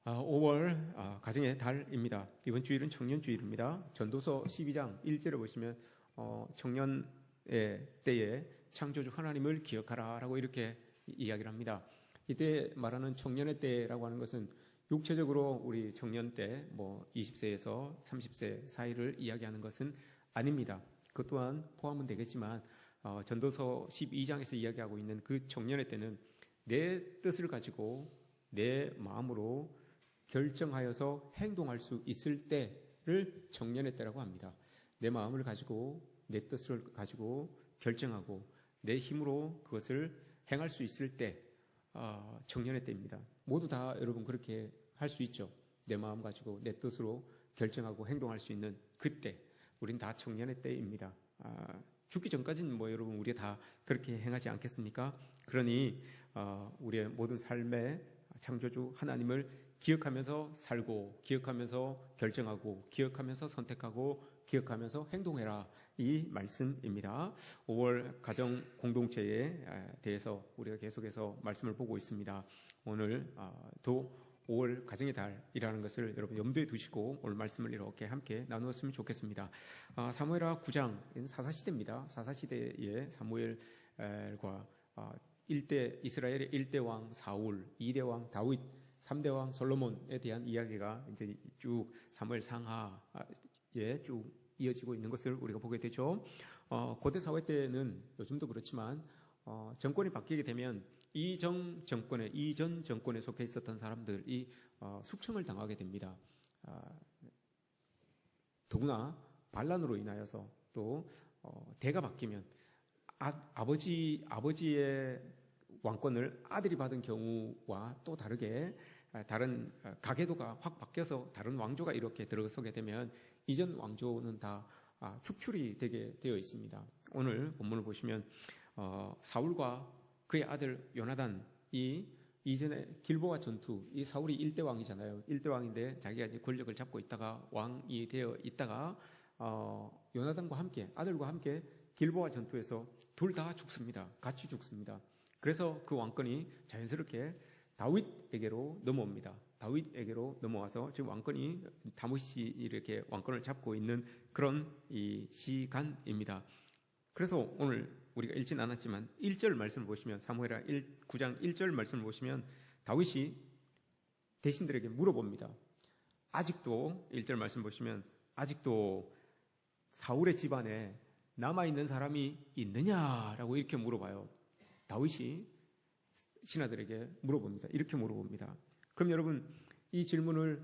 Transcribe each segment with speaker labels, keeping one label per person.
Speaker 1: 5월 가정의 달입니다. 이번 주일은 청년주일입니다. 전도서 12장 1절에 보시면 청년의 때에 창조주 하나님을 기억하라 라고 이렇게 이야기를 합니다. 이때 말하는 청년의 때라고 하는 것은 육체적으로 우리 청년 때 20세에서 30세 사이를 이야기하는 것은 아닙니다. 그것 또한 포함은 되겠지만 전도서 12장에서 이야기하고 있는 그 청년의 때는 내 뜻을 가지고 내 마음으로 결정하여서 행동할 수 있을 때를 청년의 때라고 합니다. 내 마음을 가지고 내 뜻을 가지고 결정하고 내 힘으로 그것을 행할 수 있을 때 청년의 때입니다. 모두 다 여러분 그렇게 할 수 있죠. 내 마음 가지고 내 뜻으로 결정하고 행동할 수 있는 그때 우린 다 청년의 때입니다. 죽기 전까지는 여러분 우리가 다 그렇게 행하지 않겠습니까? 그러니 우리의 모든 삶의 창조주 하나님을 기억하면서 살고 기억하면서 결정하고 기억하면서 선택하고 기억하면서 행동해라 이 말씀입니다. 5월 가정 공동체에 대해서 우리가 계속해서 말씀을 보고 있습니다. 오늘 또 5월 가정의 달이라는 것을 여러분 염두에 두시고 오늘 말씀을 이렇게 함께 나누었으면 좋겠습니다. 사무엘하 9장 사사시대입니다. 사사시대의 사무엘과 이스라엘의 1대 왕 사울, 2대 왕 다윗, 3대 왕 솔로몬에 대한 이야기가 이제 쭉 사무엘 상하에 쭉 이어지고 있는 것을 우리가 보게 되죠. 고대 사회 때는 요즘도 그렇지만 정권이 바뀌게 되면 이전 정권에 속해 있었던 사람들이 숙청을 당하게 됩니다. 더구나 반란으로 인하여서 또 대가 바뀌면 아버지의 왕권을 아들이 받은 경우와 또 다르게 다른 가계도가 확 바뀌어서 다른 왕조가 이렇게 들어서게 되면 이전 왕조는 다 축출이 되게 되어 있습니다. 오늘 본문을 보시면 사울과 그의 아들 요나단이 이전에 길보아 전투, 이 사울이 1대 왕이잖아요. 1대 왕인데 자기가 이제 권력을 잡고 있다가 왕이 되어 있다가 요나단과 함께 아들과 함께 길보아 전투에서 둘 다 죽습니다. 같이 죽습니다. 그래서 그 왕권이 자연스럽게 다윗에게로 넘어옵니다. 다윗에게로 넘어와서 지금 왕권이 다윗이 이렇게 왕권을 잡고 있는 그런 이 시간입니다. 그래서 오늘 우리가 읽진 않았지만 1절 말씀을 보시면 사무엘하 9장 1절 말씀을 보시면 다윗이 대신들에게 물어봅니다. 아직도 1절 말씀 보시면 아직도 사울의 집안에 남아있는 사람이 있느냐라고 이렇게 물어봐요. 다윗이 신하들에게 물어봅니다. 이렇게 물어봅니다. 그럼 여러분 이 질문을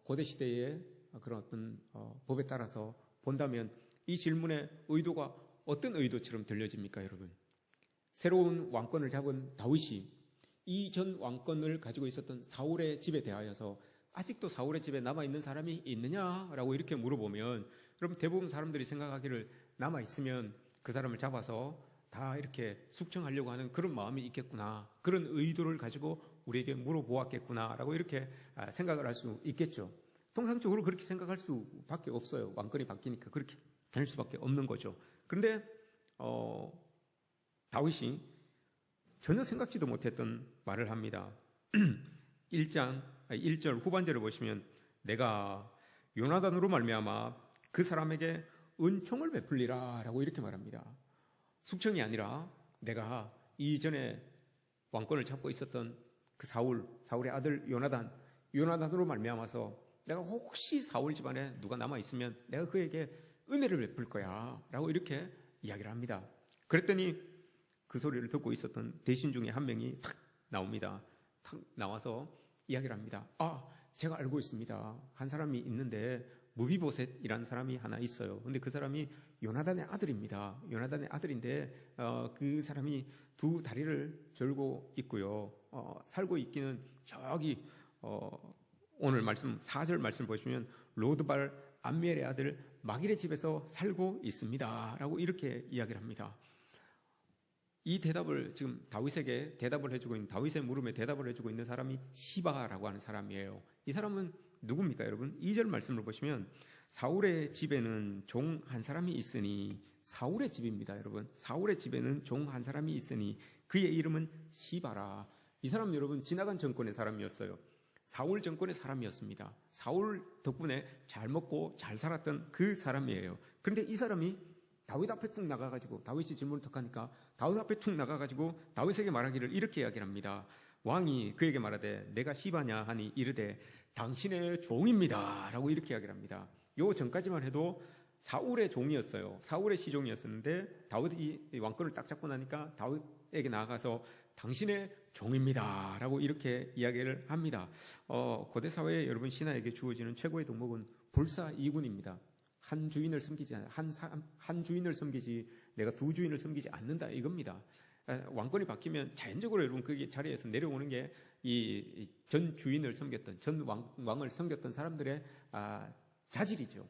Speaker 1: 고대 시대의 그런 어떤 법에 따라서 본다면 이 질문의 의도가 어떤 의도처럼 들려집니까, 여러분? 새로운 왕권을 잡은 다윗이 이전 왕권을 가지고 있었던 사울의 집에 대하여서 아직도 사울의 집에 남아있는 사람이 있느냐라고 이렇게 물어보면 여러분 대부분 사람들이 생각하기를 남아있으면 그 사람을 잡아서 다 이렇게 숙청하려고 하는 그런 마음이 있겠구나, 그런 의도를 가지고 우리에게 물어보았겠구나라고 이렇게 생각을 할 수 있겠죠. 통상적으로 그렇게 생각할 수밖에 없어요. 왕권이 바뀌니까 그렇게 될 수밖에 없는 거죠. 그런데 다윗이 전혀 생각지도 못했던 말을 합니다. 1절 후반절을 보시면 내가 요나단으로 말미암아 그 사람에게 은총을 베풀리라 라고 이렇게 말합니다. 숙청이 아니라 내가 이전에 왕권을 잡고 있었던 그 사울의 아들 요나단으로 말미암아서 내가 혹시 사울 집안에 누가 남아있으면 내가 그에게 은혜를 베풀 거야 라고 이렇게 이야기를 합니다. 그랬더니 그 소리를 듣고 있었던 대신 중에 한 명이 탁 나옵니다. 탁 나와서 이야기를 합니다. 제가 알고 있습니다. 한 사람이 있는데 무비보셋이라는 사람이 하나 있어요. 근데 그 사람이 요나단의 아들입니다. 요나단의 아들인데 그 사람이 두 다리를 절고 있고요. 살고 있기는 저기 오늘 말씀 4절 말씀 보시면 로드발 암미엘의 아들 마길의 집에서 살고 있습니다 라고 이렇게 이야기를 합니다. 이 대답을 지금 다윗에게 대답을 해주고 있는, 다윗의 물음에 대답을 해주고 있는 사람이 시바라고 하는 사람이에요. 이 사람은 누굽니까, 여러분? 2절 말씀을 보시면 사울의 집에는 종 한 사람이 있으니, 사울의 집입니다, 여러분. 사울의 집에는 종 한 사람이 있으니 그의 이름은 시바라. 이 사람 여러분 지나간 정권의 사람이었어요. 사울 정권의 사람이었습니다. 사울 덕분에 잘 먹고 잘 살았던 그 사람이에요. 그런데 이 사람이 다윗 앞에 툭 나가가지고, 다윗이 질문을 턱하니까 다윗 앞에 툭 나가가지고 다윗에게 말하기를 이렇게 이야기를 합니다. 왕이 그에게 말하되 내가 시바냐 하니 이르되 당신의 종입니다 라고 이렇게 이야기를 합니다. 요 전까지만 해도 사울의 종이었어요. 사울의 시종이었었는데 다윗이 왕권을 딱 잡고 나니까 다윗에게 나아가서 당신의 종입니다 라고 이렇게 이야기를 합니다. 고대 사회에 여러분 신하에게 주어지는 최고의 덕목은 불사이군입니다. 한 주인을 섬기지 않아, 한 주인을 섬기지 내가 두 주인을 섬기지 않는다 이겁니다. 왕권이 바뀌면 자연적으로 여러분 그 자리에서 내려오는 게 이 전 주인을 섬겼던 전 왕을 섬겼던 사람들의 자질이죠.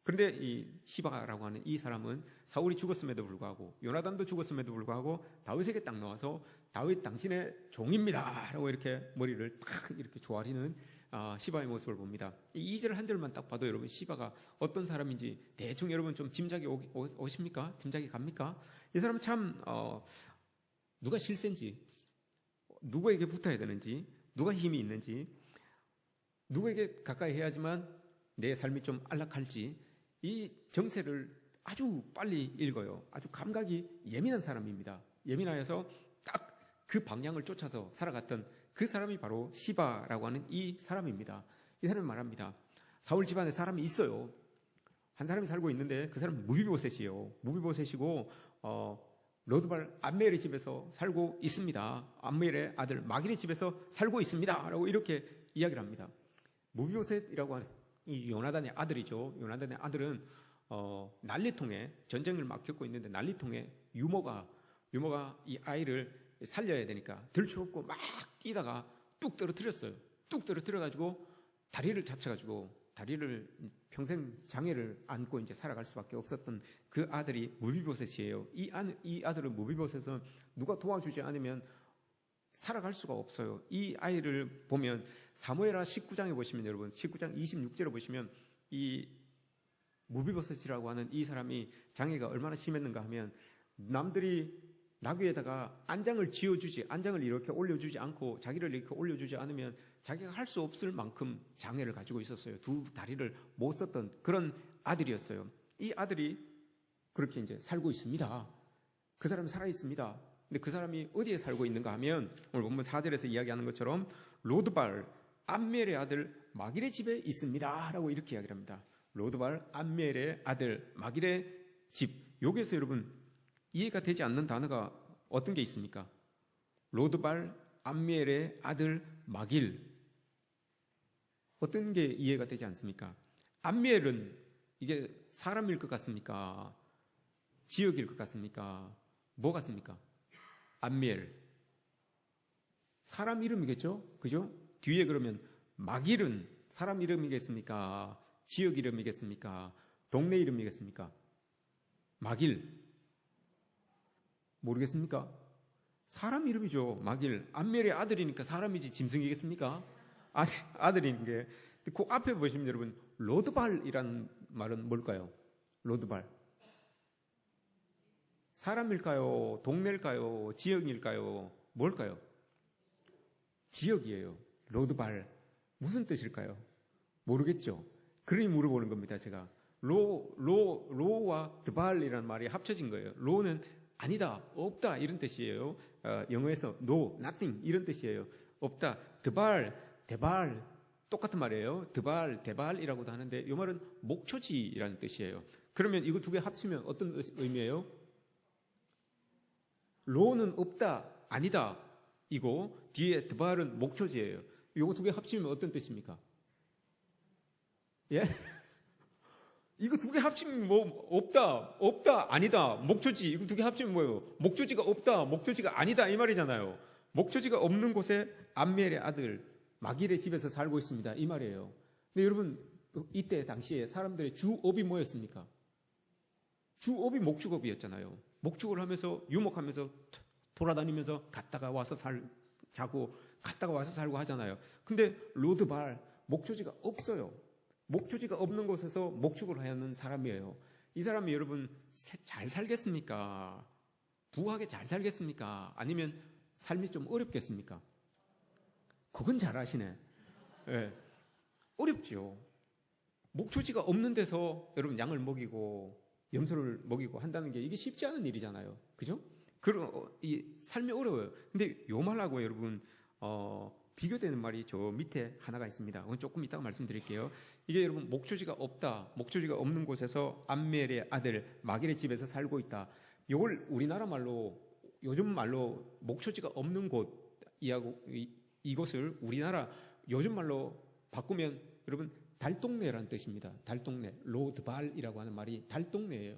Speaker 1: 그런데 이 시바라고 하는 이 사람은 사울이 죽었음에도 불구하고 요나단도 죽었음에도 불구하고 다윗에게 딱 나와서 다윗 당신의 종입니다 라고 이렇게 머리를 탁 이렇게 조아리는 시바의 모습을 봅니다. 이 2절 한 절만 딱 봐도 여러분 시바가 어떤 사람인지 대충 여러분 좀 짐작이 오십니까? 짐작이 갑니까? 이 사람은 참 누가 실세인지, 누구에게 붙어야 되는지, 누가 힘이 있는지, 누구에게 가까이 해야지만 내 삶이 좀 안락할지 이 정세를 아주 빨리 읽어요. 아주 감각이 예민한 사람입니다. 예민하여서 딱 그 방향을 쫓아서 살아갔던 그 사람이 바로 시바라고 하는 이 사람입니다. 이 사람이 말합니다. 사울 집안에 사람이 있어요. 한 사람이 살고 있는데 그 사람은 무비보셋이에요. 무비보셋이고 로드발 암멜의 집에서 살고 있습니다. 암멜의 아들 마길의 집에서 살고 있습니다 라고 이렇게 이야기를 합니다. 무비보셋이라고 하는 이 요나단의 아들이죠. 요나단의 아들은 난리통에 전쟁을 막 겪고 있는데 난리통에 유모가 이 아이를 살려야 되니까 들추없고 막 뛰다가 뚝 떨어뜨렸어요. 뚝 떨어뜨려가지고 다리를 다쳐가지고 다리를 평생 장애를 안고 이제 살아갈 수밖에 없었던 그 아들이 무비보셋이에요. 이 아들은 무비보셋은 누가 도와주지 않으면 살아갈 수가 없어요. 이 아이를 보면 사무엘하 19장에 보시면 여러분 19장 26절에 보시면 이 무비보셋이라고 하는 이 사람이 장애가 얼마나 심했는가 하면 남들이 나귀에다가 안장을 이렇게 올려주지 않고 자기를 이렇게 올려주지 않으면 자기가 할 수 없을 만큼 장애를 가지고 있었어요. 두 다리를 못 썼던 그런 아들이었어요. 이 아들이 그렇게 이제 살고 있습니다. 그 사람이 살아 있습니다. 근데 그 사람이 어디에 살고 있는가 하면 오늘 본문 4절에서 이야기하는 것처럼 로드발 암멜의 아들 마길의 집에 있습니다 라고 이렇게 이야기를 합니다. 로드발 암멜의 아들 마길의 집. 여기에서 여러분 이해가 되지 않는 단어가 어떤 게 있습니까? 로드발 암멜의 아들 마길. 어떤 게 이해가 되지 않습니까? 암멜은 이게 사람일 것 같습니까? 지역일 것 같습니까? 뭐 같습니까? 암멜 사람 이름이겠죠? 그죠? 뒤에 그러면 마길은 사람 이름이겠습니까? 지역 이름이겠습니까? 동네 이름이겠습니까? 마길 모르겠습니까? 사람 이름이죠. 마길. 암멜의 아들이니까 사람이지 짐승이겠습니까? 아들인 게. 그 앞에 보시면 여러분 로드발이라는 말은 뭘까요? 로드발. 사람일까요? 동네일까요? 지역일까요? 뭘까요? 지역이에요. 로드발. 무슨 뜻일까요? 모르겠죠. 그러니 물어보는 겁니다. 제가. 로와 드발이라는 말이 합쳐진 거예요. 로는 아니다, 없다 이런 뜻이에요. 영어에서 no, nothing 이런 뜻이에요. 없다, 대발 똑같은 말이에요. 대발이라고도 하는데 이 말은 목초지라는 뜻이에요. 그러면 이거 두 개 합치면 어떤 의미예요? 로는 없다, 아니다 이고 뒤에 드발은 목초지예요. 이거 두 개 합치면 어떤 뜻입니까? 예? 이거 두 개 합치면 뭐 없다, 아니다, 목초지 이거 두 개 합치면 뭐예요? 목초지가 없다, 목초지가 아니다 이 말이잖아요. 목초지가 없는 곳에 암멜의 아들 마길의 집에서 살고 있습니다 이 말이에요. 근데 여러분 이때 당시에 사람들의 주업이 뭐였습니까? 주업이 목축업이었잖아요. 목축을 하면서 유목하면서 돌아다니면서 갔다가 와서 자고 갔다가 와서 살고 하잖아요. 근데 로드발 목초지가 없어요. 목초지가 없는 곳에서 목축을 하는 사람이에요. 이 사람이 여러분 잘 살겠습니까? 부하게 잘 살겠습니까? 아니면 삶이 좀 어렵겠습니까? 그건 잘 아시네. 예. 어렵죠. 목초지가 없는 데서 여러분 양을 먹이고 염소를 먹이고 한다는 게 이게 쉽지 않은 일이잖아요. 그죠? 그런 이 삶이 어려워요. 근데 요 말하고 여러분 비교되는 말이 저 밑에 하나가 있습니다. 그건 조금 이따가 말씀드릴게요. 이게 여러분 목초지가 없다. 목초지가 없는 곳에서 암멜의 아들 마길의 집에서 살고 있다. 이걸 우리나라 말로 요즘 말로 목초지가 없는 곳 이곳을 우리나라 요즘 말로 바꾸면 여러분 달동네라는 뜻입니다. 달동네, 로드발이라고 하는 말이 달동네예요.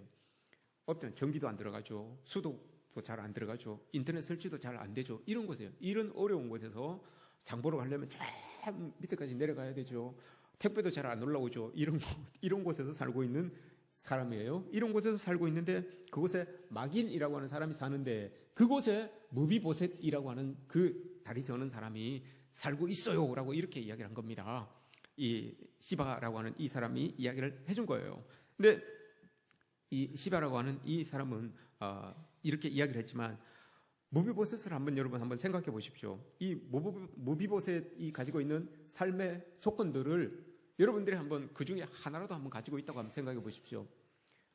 Speaker 1: 어떤 전기도 안 들어가죠. 수도도 잘 안 들어가죠. 인터넷 설치도 잘 안 되죠. 이런 곳이에요. 이런 어려운 곳에서 장 보러 가려면 쫙 밑에까지 내려가야 되죠. 택배도 잘 안 올라오죠. 이런 곳에서 살고 있는 사람이에요. 이런 곳에서 살고 있는데 그곳에 마길이라고 하는 사람이 사는데 그곳에 무비보셋이라고 하는 그 다리 저는 사람이 살고 있어요. 라고 이렇게 이야기를 한 겁니다. 이 시바라고 하는 이 사람이 이야기를 해준 거예요. 근데 이 시바라고 하는 이 사람은 이렇게 이야기를 했지만 무비보셋을 여러분 한번 생각해 보십시오. 이 무비보셋이 가지고 있는 삶의 조건들을 여러분들이 한번 그 중에 하나라도 한번 가지고 있다고 한번 생각해 보십시오.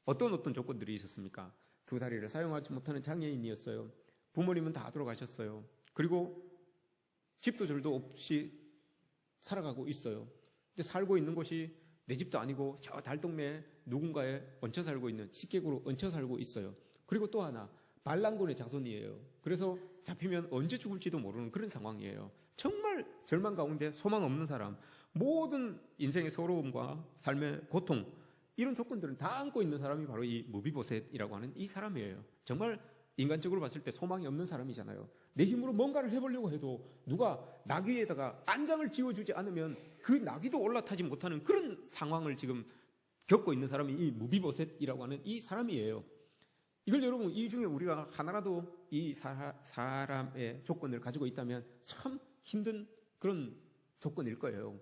Speaker 1: 어떤 조건들이 있었습니까? 두 다리를 사용하지 못하는 장애인이었어요. 부모님은 다 돌아가셨어요. 그리고 집도 절도 없이 살아가고 있어요. 근데 살고 있는 곳이 내 집도 아니고 저 달동네에 누군가에 얹혀 살고 있는 식객으로 얹혀 살고 있어요. 그리고 또 하나 반란군의 자손이에요. 그래서 잡히면 언제 죽을지도 모르는 그런 상황이에요. 정말 절망 가운데 소망 없는 사람, 모든 인생의 서러움과 삶의 고통 이런 조건들은 다 안고 있는 사람이 바로 이 무비보셋이라고 하는 이 사람이에요. 정말 인간적으로 봤을 때 소망이 없는 사람이잖아요. 내 힘으로 뭔가를 해보려고 해도 누가 나귀에다가 안장을 지어주지 않으면 그 나귀도 올라타지 못하는 그런 상황을 지금 겪고 있는 사람이 이 무비보셋이라고 하는 이 사람이에요. 이걸 여러분 이 중에 우리가 하나라도 이 사람의 조건을 가지고 있다면 참 힘든 그런 조건일 거예요.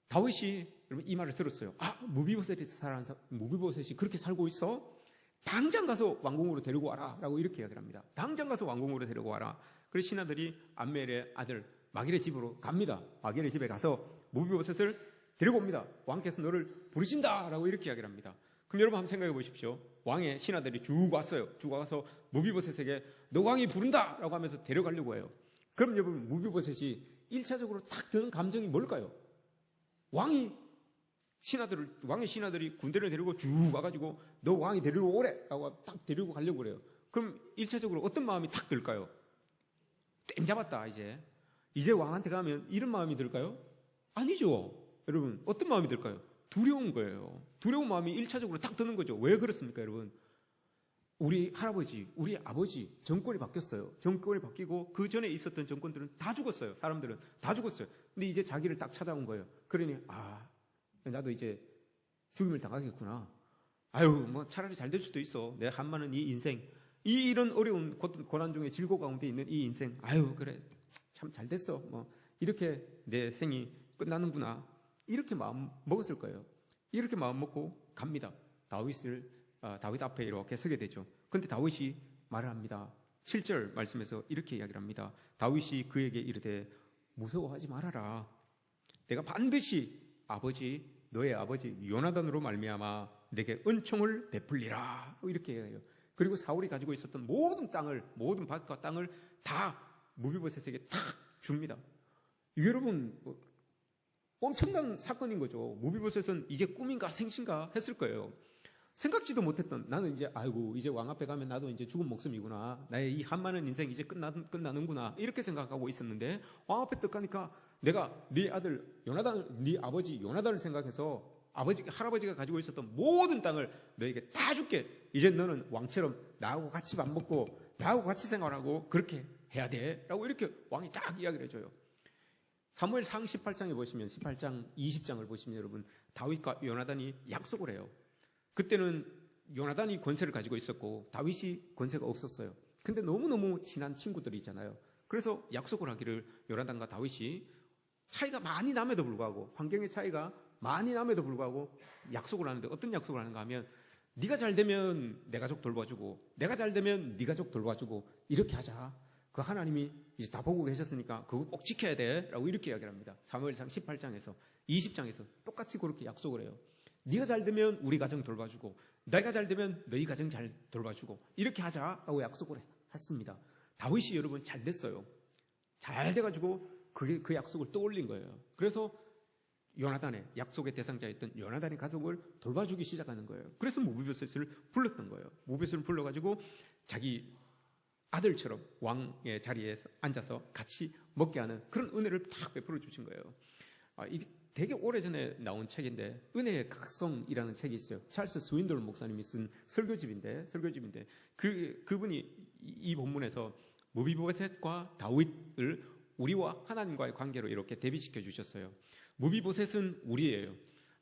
Speaker 1: 다윗이 여러분 이 말을 들었어요. 무비보셋이 그렇게 살고 있어? 당장 가서 왕궁으로 데리고 와라 라고 이렇게 이야기를 합니다. 당장 가서 왕궁으로 데리고 와라. 그래서 신하들이 암멜의 아들 마길의 집으로 갑니다. 마길의 집에 가서 무비보셋을 데리고 옵니다. 왕께서 너를 부르신다 라고 이렇게 이야기를 합니다. 그럼 여러분 한번 생각해 보십시오. 왕의 신하들이 쭉 왔어요. 쭉 와서 무비보셋에게 너 왕이 부른다 라고 하면서 데려가려고 해요. 그럼 여러분 무비보셋이 1차적으로 탁 드는 감정이 뭘까요? 왕의 신하들이 군대를 데리고 쭉 와가지고 너 왕이 데리러 오래 라고 딱 데리고 가려고 그래요. 그럼 1차적으로 어떤 마음이 탁 들까요? 땡 잡았다 이제 왕한테 가면 이런 마음이 들까요? 아니죠. 여러분 어떤 마음이 들까요? 두려운 거예요. 두려운 마음이 1차적으로 탁 드는 거죠. 왜 그렇습니까 여러분? 우리 할아버지, 우리 아버지 정권이 바뀌었어요. 정권이 바뀌고 그 전에 있었던 정권들은 다 죽었어요. 사람들은 다 죽었어요. 근데 이제 자기를 딱 찾아온 거예요. 그러니 나도 이제 죽임을 당하겠구나. 뭐 차라리 잘 될 수도 있어. 내가 한 많은 이 인생, 이런 어려운 고난 중에 질고 가운데 있는 이 인생, 그래 참 잘 됐어. 뭐 이렇게 내 생이 끝나는구나. 이렇게 마음 먹었을 거예요. 이렇게 마음 먹고 갑니다. 다윗 앞에 이렇게 서게 되죠. 그런데 다윗이 말을 합니다. 7절 말씀에서 이렇게 이야기를 합니다. 다윗이 그에게 이르되 무서워하지 말아라. 내가 반드시 너의 아버지 요나단으로 말미암아 내게 은총을 베풀리라. 이렇게 얘기해요. 그리고 사울이 가지고 있었던 모든 밭과 땅을 다 무비보셋에게 탁 줍니다. 이게 여러분 엄청난 사건인 거죠. 무비보셋은 이게 꿈인가 생신가 했을 거예요. 생각지도 못했던 나는 이제 왕 앞에 가면 나도 이제 죽은 목숨이구나. 나의 이 한많은 인생 이제 끝나는구나. 이렇게 생각하고 있었는데 왕 앞에 딱 가니까 내가 네 아들 네 아버지 요나단을 생각해서 할아버지가 가지고 있었던 모든 땅을 너에게 다 줄게. 이제 너는 왕처럼 나하고 같이 밥 먹고 나하고 같이 생활하고 그렇게 해야 돼. 라고 이렇게 왕이 딱 이야기를 해줘요. 사무엘상 18장에 보시면 18장 20장을 보시면 여러분 다윗과 요나단이 약속을 해요. 그때는 요나단이 권세를 가지고 있었고 다윗이 권세가 없었어요. 근데 너무너무 친한 친구들이 있잖아요. 그래서 약속을 하기를 요나단과 다윗이 차이가 많이 남에도 불구하고 환경의 차이가 많이 남에도 불구하고 약속을 하는데 어떤 약속을 하는가 하면 네가 잘 되면 내 가족 돌봐주고 내가 잘 되면 네 가족 돌봐주고 이렇게 하자. 그 하나님이 이제 다 보고 계셨으니까 그거 꼭 지켜야 돼 라고 이렇게 이야기를 합니다. 사무엘상 18장에서 20장에서 똑같이 그렇게 약속을 해요. 네가 잘 되면 우리 가정 돌봐주고 내가 잘 되면 너희 가정 잘 돌봐주고 이렇게 하자라고 약속을 했습니다. 다윗이 여러분 잘 됐어요. 잘 돼가지고 그 약속을 떠올린 거예요. 그래서 요나단의 약속의 대상자였던 요나단의 가족을 돌봐주기 시작하는 거예요. 그래서 모비보셋을 불렀던 거예요. 모비보셋을 불러가지고 자기 아들처럼 왕의 자리에 앉아서 같이 먹게 하는 그런 은혜를 탁 베풀어 주신 거예요. 이게 되게 오래전에 나온 책인데 은혜의 각성이라는 책이 있어요. 찰스 스윈돌 목사님이 쓴 설교집인데 그분이 이 본문에서 모비보셋과 다윗을 우리와 하나님과의 관계로 이렇게 대비시켜 주셨어요. 모비보셋은 우리예요.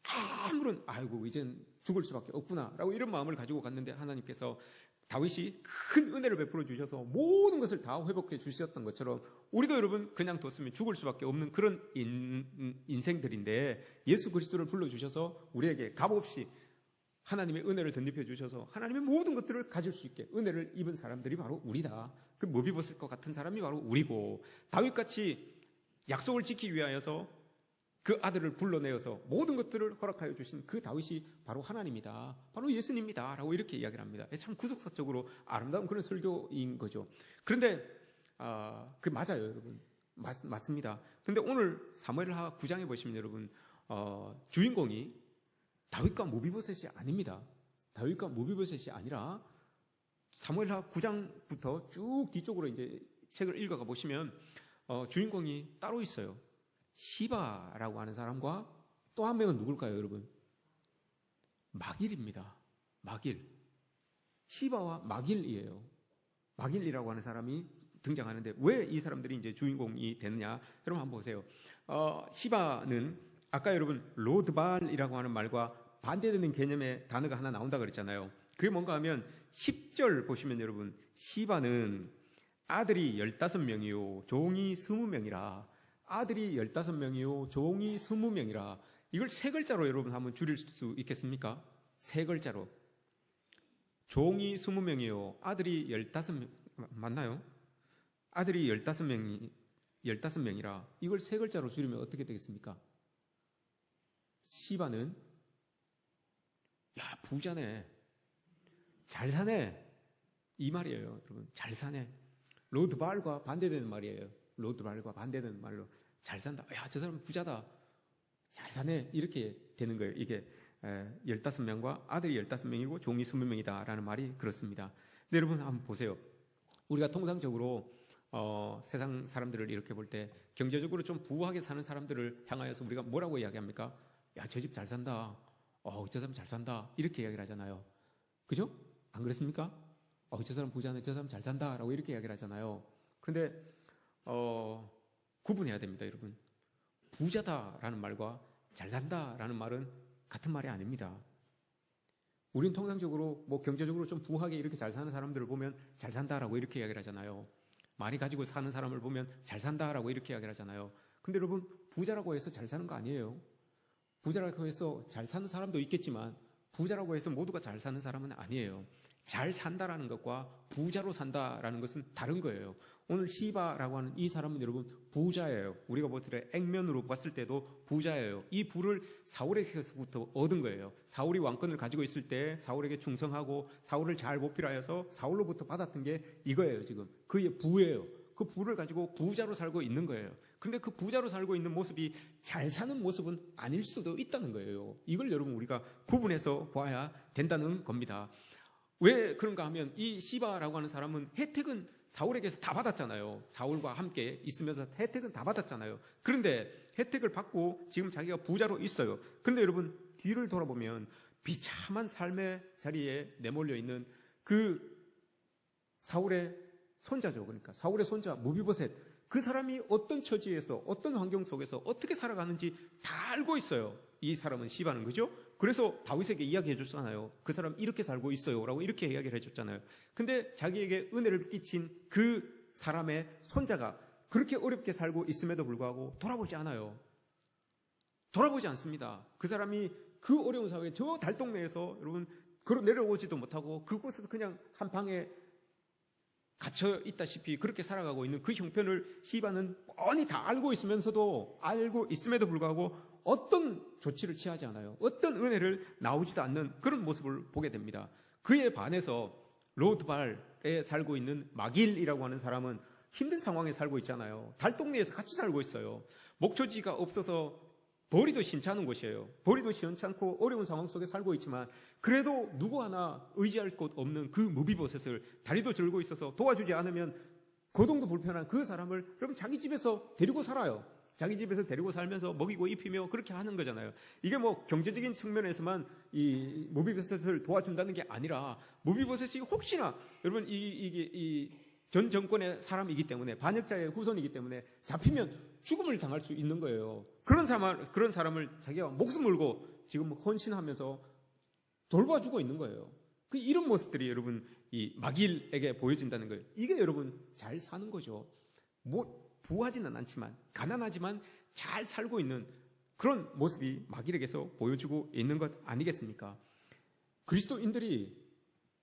Speaker 1: 아무런 아이고 이젠 죽을 수밖에 없구나라고 이런 마음을 가지고 갔는데 하나님께서 다윗이 큰 은혜를 베풀어 주셔서 모든 것을 다 회복해 주셨던 것처럼 우리도 여러분 그냥 뒀으면 죽을 수밖에 없는 그런 인생들인데 예수 그리스도를 불러주셔서 우리에게 값없이 하나님의 은혜를 덧입혀 주셔서 하나님의 모든 것들을 가질 수 있게 은혜를 입은 사람들이 바로 우리다. 그 모비보셋과 같은 사람이 바로 우리고 다윗같이 약속을 지키기 위하여서 그 아들을 불러내어서 모든 것들을 허락하여 주신 그 다윗이 바로 하나님이다. 바로 예수님이다. 라고 이렇게 이야기를 합니다. 참 구속사적으로 아름다운 그런 설교인 거죠. 그런데 그게 맞아요, 여러분. 맞습니다. 그런데 오늘 사무엘하 9장에 보시면 여러분 주인공이 다윗과 모비보셋이 아닙니다. 다윗과 모비보셋이 아니라 사무엘하 9장부터 쭉 뒤쪽으로 이제 책을 읽어가 보시면 주인공이 따로 있어요. 시바라고 하는 사람과 또 한 명은 누굴까요, 여러분? 마길입니다. 마길. 시바와 마길이에요. 마길이라고 하는 사람이 등장하는데 왜 이 사람들이 이제 주인공이 되느냐? 여러분 한번 보세요. 시바는 아까 여러분 로드발이라고 하는 말과 반대되는 개념의 단어가 하나 나온다 그랬잖아요. 그게 뭔가 하면 10절 보시면 여러분 시바는 아들이 15명이요 종이 20명이라 아들이 15명이요 종이 20명이라 이걸 세 글자로 여러분 한번 줄일 수 있겠습니까? 세 글자로 종이 20명이요 아들이 15명 맞나요? 아들이 15명이라 이걸 세 글자로 줄이면 어떻게 되겠습니까? 시바는 야 부자네 잘 사네 이 말이에요 여러분. 잘 사네. 로드발과 반대되는 말이에요. 로드발과 반대되는 말로 잘 산다. 야 저 사람 부자다 잘 사네 이렇게 되는 거예요. 이게 15명과 아들이 15명이고 종이 20명이다 라는 말이 그렇습니다. 근데 여러분 한번 보세요. 우리가 통상적으로 세상 사람들을 이렇게 볼 때 경제적으로 좀 부유하게 사는 사람들을 향하여서 우리가 뭐라고 이야기합니까? 야, 저 집 잘 산다. 저 사람 잘 산다. 이렇게 이야기를 하잖아요. 그죠? 안 그렇습니까? 저 사람 부자네. 저 사람 잘 산다. 라고 이렇게 이야기를 하잖아요. 그런데 구분해야 됩니다, 여러분. 부자다라는 말과 잘 산다라는 말은 같은 말이 아닙니다. 우린 통상적으로 뭐 경제적으로 좀 부하게 이렇게 잘 사는 사람들을 보면 잘 산다라고 이렇게 이야기를 하잖아요. 많이 가지고 사는 사람을 보면 잘 산다라고 이렇게 이야기를 하잖아요. 근데 여러분 부자라고 해서 잘 사는 거 아니에요. 부자라고 해서 잘 사는 사람도 있겠지만 부자라고 해서 모두가 잘 사는 사람은 아니에요. 잘 산다라는 것과 부자로 산다라는 것은 다른 거예요. 오늘 시바라고 하는 이 사람은 여러분 부자예요. 우리가 볼 때 액면으로 봤을 때도 부자예요. 이 부를 사울에게서부터 얻은 거예요. 사울이 왕권을 가지고 있을 때 사울에게 충성하고 사울을 잘 보필하여서 사울로부터 받았던 게 이거예요. 지금 그의 부예요. 그 부를 가지고 부자로 살고 있는 거예요. 그런데 그 부자로 살고 있는 모습이 잘 사는 모습은 아닐 수도 있다는 거예요. 이걸 여러분 우리가 구분해서 봐야 된다는 겁니다. 왜 그런가 하면 이 시바라고 하는 사람은 혜택은 사울에게서 다 받았잖아요. 사울과 함께 있으면서 혜택은 다 받았잖아요. 그런데 혜택을 받고 지금 자기가 부자로 있어요. 그런데 여러분 뒤를 돌아보면 비참한 삶의 자리에 내몰려 있는 그 사울의 손자죠. 그러니까 사울의 손자 모비보셋, 그 사람이 어떤 처지에서 어떤 환경 속에서 어떻게 살아가는지 다 알고 있어요. 이 사람은 시바는, 그죠? 그래서 다윗에게 이야기해 줬잖아요. 그 사람 이렇게 살고 있어요 라고 이렇게 이야기를 해줬잖아요. 근데 자기에게 은혜를 끼친 그 사람의 손자가 그렇게 어렵게 살고 있음에도 불구하고 돌아보지 않아요. 돌아보지 않습니다. 그 사람이 그 어려운 사회에 저 달동네에서 여러분 걸어 내려오지도 못하고 그곳에서 그냥 한 방에 갇혀 있다시피 그렇게 살아가고 있는 그 형편을 시바는 뻔히 다 알고 있으면서도, 알고 있음에도 불구하고 어떤 조치를 취하지 않아요. 어떤 은혜를 나오지도 않는 그런 모습을 보게 됩니다. 그에 반해서 로드발에 살고 있는 마길이라고 하는 사람은 힘든 상황에 살고 있잖아요. 달동네에서 같이 살고 있어요. 목초지가 없어서 벌이도 신찮은 곳이에요. 벌이도 시원찮고 어려운 상황 속에 살고 있지만 그래도 누구 하나 의지할 곳 없는 그 무비보셋을, 다리도 절고 있어서 도와주지 않으면 거동도 불편한 그 사람을 여러분 자기 집에서 데리고 살아요. 자기 집에서 데리고 살면서 먹이고 입히며 그렇게 하는 거잖아요. 이게 뭐 경제적인 측면에서만 이 무비보셋을 도와준다는 게 아니라, 무비보셋이 혹시나 여러분 이 전 정권의 사람이기 때문에, 반역자의 후손이기 때문에 잡히면 죽음을 당할 수 있는 거예요. 그런 사람을 자기가 목숨 걸고 지금 헌신하면서 돌봐주고 있는 거예요. 이런 모습들이 여러분 이 마길에게 보여진다는 거예요. 이게 여러분 잘 사는 거죠. 뭐 부하지는 않지만, 가난하지만 잘 살고 있는 그런 모습이 마길에게서 보여주고 있는 것 아니겠습니까? 그리스도인들이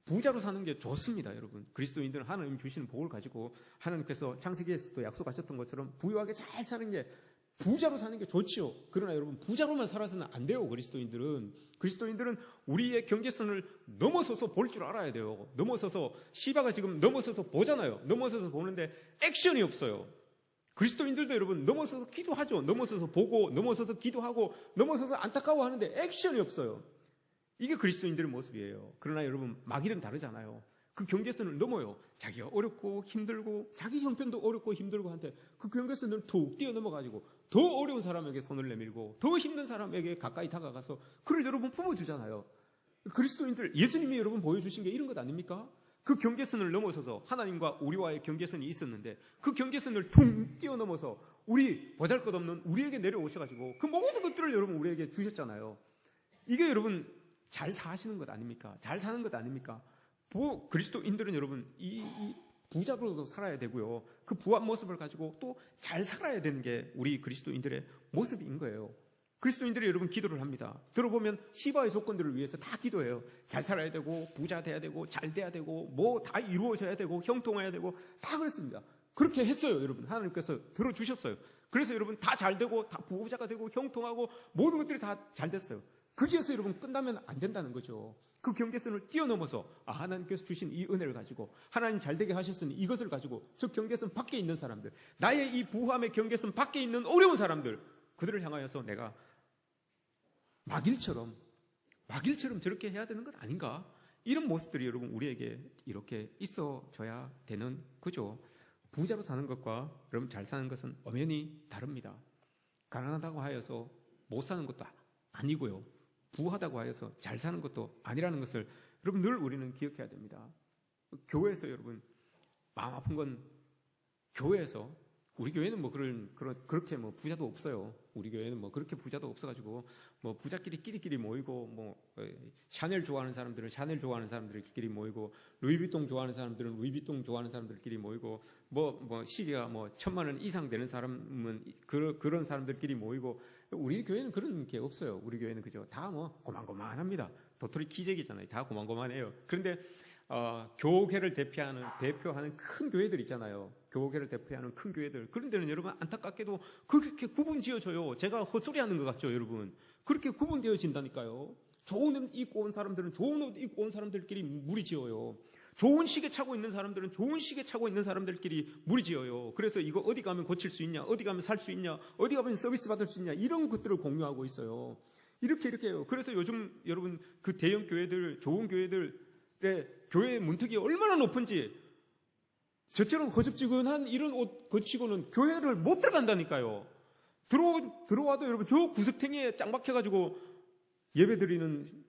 Speaker 1: 부자로 사는 게 좋습니다, 여러분. 그리스도인들은 하나님 주시는 복을 가지고 하나님께서 창세기에서도 약속하셨던 것처럼 부유하게 잘 사는 게, 부자로 사는 게 좋지요. 그러나 여러분, 부자로만 살아서는 안 돼요. 그리스도인들은 우리의 경계선을 넘어서서 볼 줄 알아야 돼요. 넘어서서, 시바가 지금 넘어서서 보잖아요. 넘어서서 보는데 액션이 없어요. 그리스도인들도 여러분 넘어서서 기도하죠. 넘어서서 보고, 넘어서서 기도하고, 넘어서서 안타까워하는데 액션이 없어요. 이게 그리스도인들의 모습이에요. 그러나 여러분, 마길은 다르잖아요. 그 경계선을 넘어요. 자기가 어렵고 힘들고, 자기 형편도 어렵고 힘들고 한데 그 경계선을 툭 뛰어넘어가지고 더 어려운 사람에게 손을 내밀고 더 힘든 사람에게 가까이 다가가서 그를 여러분 품어주잖아요. 그리스도인들, 예수님이 여러분 보여주신 게 이런 것 아닙니까? 그 경계선을 넘어서서 하나님과 우리와의 경계선이 있었는데 그 경계선을 퉁 뛰어넘어서 우리 보잘것없는 우리에게 내려오셔가지고 그 모든 것들을 여러분 우리에게 주셨잖아요. 이게 여러분 잘 사시는 것 아닙니까? 잘 사는 것 아닙니까? 그리스도인들은 여러분 이 부자로도 살아야 되고요. 그 부한 모습을 가지고 또 잘 살아야 되는 게 우리 그리스도인들의 모습인 거예요. 그리스도인들이 여러분 기도를 합니다. 들어보면 시바의 조건들을 위해서 다 기도해요. 잘 살아야 되고, 부자 돼야 되고, 잘 돼야 되고, 뭐 다 이루어져야 되고, 형통해야 되고, 다 그랬습니다. 그렇게 했어요, 여러분. 하나님께서 들어주셨어요. 그래서 여러분 다 잘 되고, 다 부자가 되고, 형통하고, 모든 것들이 다 잘 됐어요. 거기에서 여러분 끝나면 안 된다는 거죠. 그 경계선을 뛰어넘어서 하나님께서 주신 이 은혜를 가지고, 하나님 잘 되게 하셨으니 이것을 가지고 저 경계선 밖에 있는 사람들, 나의 이 부함의 경계선 밖에 있는 어려운 사람들, 그들을 향하여서 내가 마길처럼 저렇게 해야 되는 것 아닌가? 이런 모습들이 여러분 우리에게 이렇게 있어져야 되는 거죠. 부자로 사는 것과 여러분 잘 사는 것은 엄연히 다릅니다. 가난하다고 하여서 못 사는 것도 아니고요. 부하다고 하여서 잘 사는 것도 아니라는 것을 여러분 늘 우리는 기억해야 됩니다. 교회에서 여러분 마음 아픈 건, 교회에서, 우리 교회는 뭐 그렇게 뭐 부자도 없어요. 우리 교회는 뭐 그렇게 부자도 없어가지고 뭐 부자끼리 끼리끼리 모이고, 뭐 샤넬 좋아하는 사람들은 샤넬 좋아하는 사람들끼리 모이고, 루이비통 좋아하는 사람들은 루이비통 좋아하는 사람들끼리 모이고, 뭐 시계가 뭐 1,000만 원 이상 되는 사람은 그런 사람들끼리 모이고. 우리 교회는 그런 게 없어요. 우리 교회는 그죠? 다 뭐 고만고만합니다. 도토리 키재기잖아요. 다 고만고만해요. 그런데 교회를 대표하는 큰 교회들 있잖아요. 교회를 대표하는 큰 교회들. 그런 데는 여러분 안타깝게도 그렇게 구분 지어져요. 제가 헛소리하는 것 같죠, 여러분? 그렇게 구분되어진다니까요. 좋은 옷 입고 온 사람들은 좋은 옷 입고 온 사람들끼리 무리지어요. 좋은 시계 차고 있는 사람들은 좋은 시계 차고 있는 사람들끼리 무리지어요. 그래서 이거 어디 가면 고칠 수 있냐, 어디 가면 살 수 있냐, 어디 가면 서비스 받을 수 있냐, 이런 것들을 공유하고 있어요. 이렇게 해요. 그래서 요즘 여러분 그 대형 교회들, 좋은 교회들의 교회 문턱이 얼마나 높은지, 저처럼 허접지근한 이런 옷 거치고는 교회를 못 들어간다니까요. 들어와도 여러분 저 구석탱이에 짱 박혀가지고 예배드리는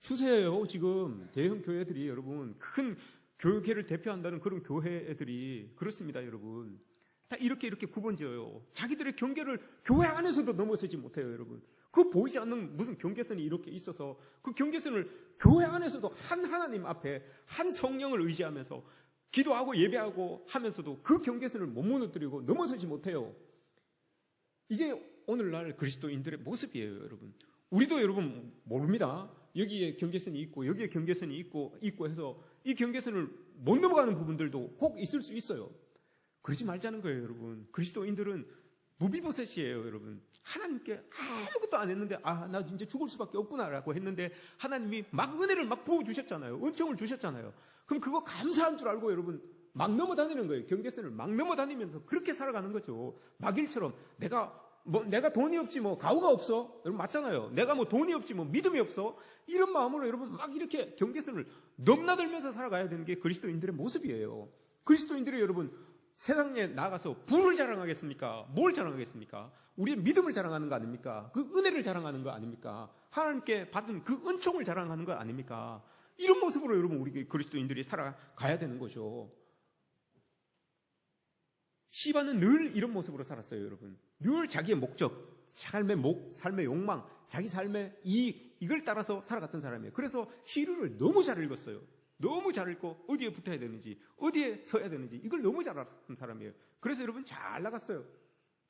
Speaker 1: 추세예요. 지금 대형 교회들이, 여러분 큰 교회를 대표한다는 그런 교회들이 그렇습니다, 여러분. 다 이렇게 구분지어요. 자기들의 경계를 교회 안에서도 넘어서지 못해요, 여러분. 그 보이지 않는 무슨 경계선이 이렇게 있어서 그 경계선을 교회 안에서도 한 하나님 앞에 한 성령을 의지하면서 기도하고 예배하고 하면서도 그 경계선을 못 무너뜨리고 넘어서지 못해요. 이게 오늘날 그리스도인들의 모습이에요, 여러분. 우리도 여러분 모릅니다. 여기에 경계선이 있고 여기에 경계선이 있고 해서 이 경계선을 못 넘어가는 부분들도 혹 있을 수 있어요. 그러지 말자는 거예요, 여러분. 그리스도인들은 무비보셋이에요, 여러분. 하나님께 아무것도 안 했는데 나 이제 죽을 수밖에 없구나라고 했는데 하나님이 막 은혜를 막 부어주셨잖아요. 은총을 주셨잖아요. 그럼 그거 감사한 줄 알고 여러분 막 넘어다니는 거예요. 경계선을 막 넘어다니면서 그렇게 살아가는 거죠. 마길처럼 내가 돈이 없지 뭐 가오가 없어. 여러분 맞잖아요. 내가 뭐 돈이 없지 뭐 믿음이 없어. 이런 마음으로 여러분 막 이렇게 경계선을 넘나들면서 살아가야 되는 게 그리스도인들의 모습이에요. 그리스도인들이 여러분 세상에 나가서 부를 자랑하겠습니까? 뭘 자랑하겠습니까? 우리의 믿음을 자랑하는 거 아닙니까? 그 은혜를 자랑하는 거 아닙니까? 하나님께 받은 그 은총을 자랑하는 거 아닙니까? 이런 모습으로 여러분 우리 그리스도인들이 살아가야 되는 거죠. 시바는 늘 이런 모습으로 살았어요, 여러분. 늘 자기의 목적, 삶의 욕망, 자기 삶의 이익, 이걸 따라서 살아갔던 사람이에요. 그래서 시류를 너무 잘 읽었어요. 너무 잘 읽고 어디에 붙어야 되는지, 어디에 서야 되는지 이걸 너무 잘 알았던 사람이에요. 그래서 여러분 잘 나갔어요.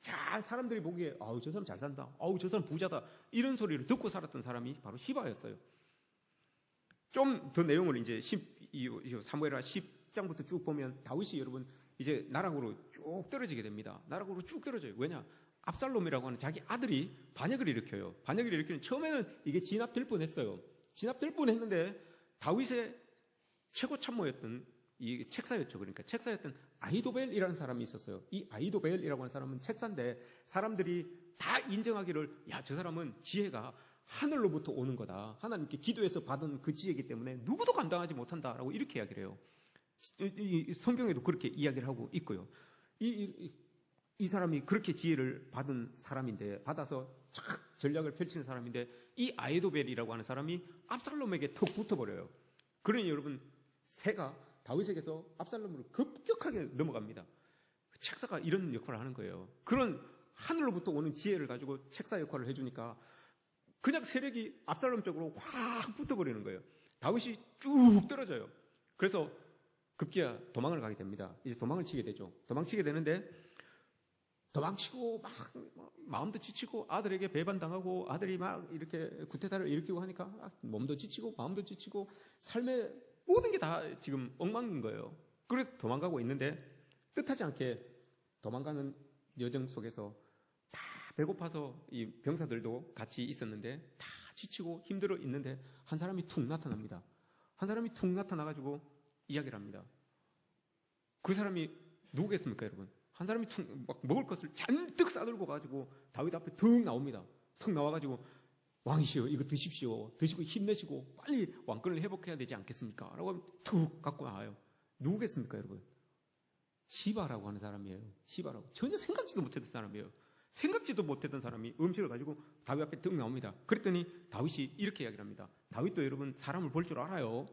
Speaker 1: 잘 사람들이 보기에 저 사람 잘 산다. 저 사람 부자다. 이런 소리를 듣고 살았던 사람이 바로 시바였어요. 좀 더 내용을 이제 사무엘하 10장부터 쭉 보면 다윗이 여러분 이제 나락으로 쭉 떨어지게 됩니다. 나락으로 쭉 떨어져요. 왜냐? 압살롬이라고 하는 자기 아들이 반역을 일으켜요. 반역을 일으키는 처음에는 이게 진압될 뻔했어요. 진압될 뻔했는데 다윗의 최고 참모였던 이 책사였죠. 그러니까 책사였던 아히도벨이라는 사람이 있었어요. 이 아히도벨이라고 하는 사람은 책사인데 사람들이 다 인정하기를 저 사람은 지혜가 하늘로부터 오는 거다. 하나님께 기도해서 받은 그 지혜이기 때문에 누구도 감당하지 못한다라고 이렇게 이야기를 해요. 이 성경에도 그렇게 이야기를 하고 있고요. 이 사람이 그렇게 지혜를 받은 사람인데 받아서 착 전략을 펼치는 사람인데 이 아히도벨이라고 하는 사람이 압살롬에게 턱 붙어버려요. 그러니 여러분 새가 다윗에게서 압살롬으로 급격하게 넘어갑니다. 책사가 이런 역할을 하는 거예요. 그런 하늘로부터 오는 지혜를 가지고 책사 역할을 해주니까 그냥 세력이 압살롬 쪽으로 확 붙어버리는 거예요. 다윗이 쭉 떨어져요. 그래서 급기야 도망을 가게 됩니다. 이제 도망을 치게 되죠. 도망치게 되는데 도망치고 막 마음도 지치고 아들에게 배반당하고 아들이 막 이렇게 구태타를 일으키고 하니까 몸도 지치고 마음도 지치고 삶의 모든 게 다 지금 엉망인 거예요. 그래서 도망가고 있는데 뜻하지 않게 도망가는 여정 속에서 다 배고파서 이 병사들도 같이 있었는데 다 지치고 힘들어 있는데 한 사람이 툭 나타납니다. 한 사람이 툭 나타나가지고 이야기를 합니다. 그 사람이 누구겠습니까, 여러분? 한 사람이 막 먹을 것을 잔뜩 싸들고 가지고 다윗 앞에 툭 나옵니다. 툭 나와가지고 왕이시여 이거 드십시오. 드시고 힘내시고 빨리 왕권을 회복해야 되지 않겠습니까? 라고 툭 갖고 나와요. 누구겠습니까, 여러분? 시바라고 하는 사람이에요. 시바라고. 전혀 생각지도 못했던 사람이에요. 생각지도 못했던 사람이 음식을 가지고 다윗 앞에 툭 나옵니다. 그랬더니 다윗이 이렇게 이야기를 합니다. 다윗도 여러분 사람을 볼 줄 알아요.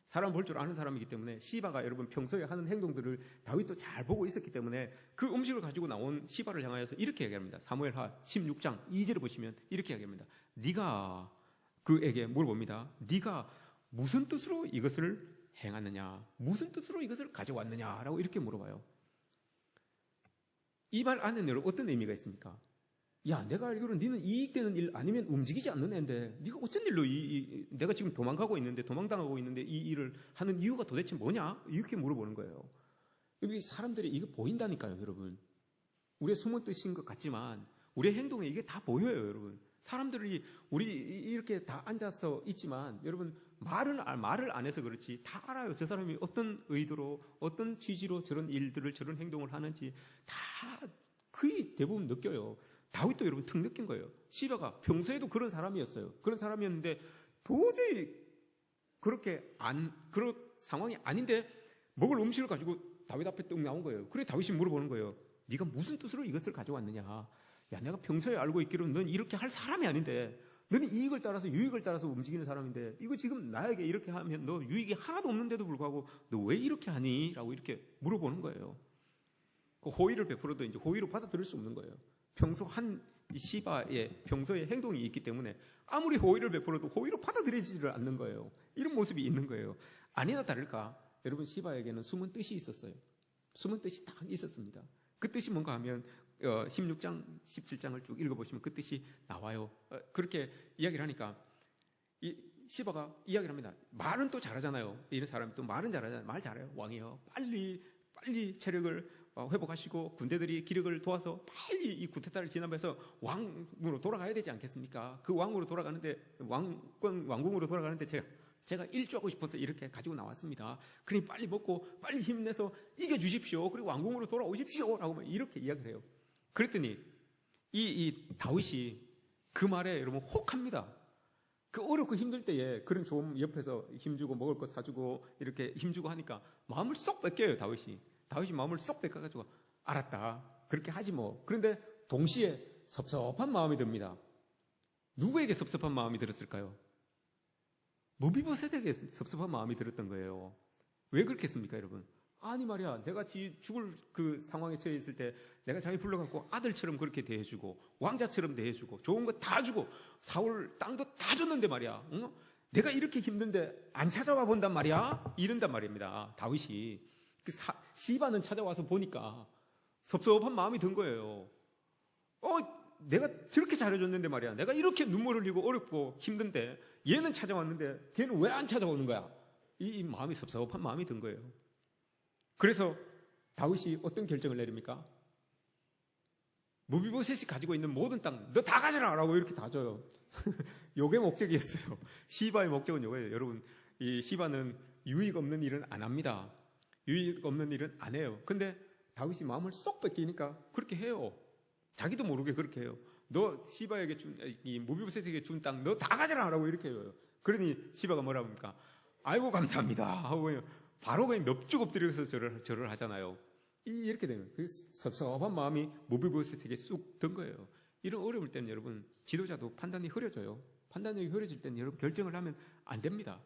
Speaker 1: 사람 볼 줄 아는 사람이기 때문에 시바가 여러분 평소에 하는 행동들을 다윗도 잘 보고 있었기 때문에 그 음식을 가지고 나온 시바를 향하여서 이렇게 얘기합니다. 사무엘하 16장 2절을 보시면 이렇게 얘기합니다. 네가 그에게 물어봅니다. 네가 무슨 뜻으로 이것을 행하느냐? 무슨 뜻으로 이것을 가져왔느냐? 라고 이렇게 물어봐요. 이 말 안에는 어떤 의미가 있습니까? 야, 내가 알기로는 너는 이익되는 일 아니면 움직이지 않는 애인데 네가 어쩐 일로 내가 지금 도망가고 있는데 도망당하고 있는데 이 일을 하는 이유가 도대체 뭐냐? 이렇게 물어보는 거예요. 여기 사람들이 이게 보인다니까요, 여러분. 우리의 숨은 뜻인 것 같지만 우리의 행동에 이게 다 보여요, 여러분. 사람들이 우리 이렇게 다 앉아서 있지만 여러분 말을 안 해서 그렇지 다 알아요. 저 사람이 어떤 의도로 어떤 취지로 저런 일들을 저런 행동을 하는지 다 거의 대부분 느껴요. 다윗도 여러분 특 느낀 거예요. 시바가 평소에도 그런 사람이었어요. 그런 사람이었는데 도저히 그런 상황이 아닌데 먹을 음식을 가지고 다윗 앞에 뚝 나온 거예요. 그래 다윗이 물어보는 거예요. 네가 무슨 뜻으로 이것을 가져왔느냐? 야, 내가 평소에 알고 있기로는 넌 이렇게 할 사람이 아닌데 너는 이익을 따라서 유익을 따라서 움직이는 사람인데 이거 지금 나에게 이렇게 하면 너 유익이 하나도 없는데도 불구하고 너 왜 이렇게 하니? 라고 이렇게 물어보는 거예요. 그 호의를 베풀어도 이제 호의로 받아들일 수 없는 거예요. 평소 이 시바의 평소의 행동이 있기 때문에 아무리 호의를 베풀어도 호의로 받아들이지를 않는 거예요. 이런 모습이 있는 거예요. 아니나 다를까 여러분 시바에게는 숨은 뜻이 있었어요. 숨은 뜻이 딱 있었습니다. 그 뜻이 뭔가 하면 16장, 17장을 쭉 읽어보시면 그 뜻이 나와요. 그렇게 이야기를 하니까 시바가 이야기를 합니다. 말은 또 잘하잖아요. 이런 사람이 또 말은 잘하잖아요. 말 잘해요. 왕이요. 빨리 체력을 회복하시고 군대들이 기력을 도와서 빨리 이 쿠데타를 진압해서 왕으로 돌아가야 되지 않겠습니까? 그 왕으로 돌아가는데 왕궁으로 돌아가는데 제가 일조하고 싶어서 이렇게 가지고 나왔습니다. 그러니 빨리 먹고 빨리 힘내서 이겨주십시오. 그리고 왕궁으로 돌아오십시오. 라고 이렇게 이야기를 해요. 그랬더니 이 다윗이 그 말에 여러분 혹합니다. 그 어렵고 힘들 때에 그런 좋은 옆에서 힘주고 먹을 거 사주고 이렇게 힘주고 하니까 마음을 쏙 뺏겨요. 다윗이 마음을 쏙 뺏겨가지고 알았다. 그렇게 하지 뭐. 그런데 동시에 섭섭한 마음이 듭니다. 누구에게 섭섭한 마음이 들었을까요? 무비보셋에게 섭섭한 마음이 들었던 거예요. 왜 그렇겠습니까, 여러분? 아니 말이야, 내가 죽을 그 상황에 처해 있을 때 내가 자기 불러갖고 아들처럼 그렇게 대해주고 왕자처럼 대해주고 좋은 거 다 주고 사울 땅도 다 줬는데 말이야, 응? 내가 이렇게 힘든데 안 찾아와 본단 말이야? 이런단 말입니다. 다윗이. 시바는 찾아와서 보니까 섭섭한 마음이 든 거예요. 내가 저렇게 잘해줬는데 말이야, 내가 이렇게 눈물 흘리고 어렵고 힘든데 얘는 찾아왔는데 걔는 왜 안 찾아오는 거야? 이 마음이 섭섭한 마음이 든 거예요. 그래서 다윗이 어떤 결정을 내립니까? 무비보셋이 가지고 있는 모든 땅 너 다 가져라 라고 이렇게 다 줘요. 요게 목적이었어요. 시바의 목적은 요거예요. 여러분, 이 시바는 유익 없는 일은 안 합니다. 유익 없는 일은 안 해요. 근데 다윗이 마음을 쏙 뺏기니까 그렇게 해요. 자기도 모르게 그렇게 해요. 너 시바에게 이 무비보셋에게 준 땅 너 다 가져라 라고 이렇게 해요. 그러니 시바가 뭐라고 합니까? 아이고 감사합니다 하고 바로 그냥 넙죽 엎드려서 절을 하잖아요. 이렇게 되는 거예요. 그 섭섭한 마음이 무비보셋에게 쑥 든 거예요. 이런 어려울 때는 여러분, 지도자도 판단이 흐려져요. 판단이 흐려질 때는 여러분 결정을 하면 안 됩니다.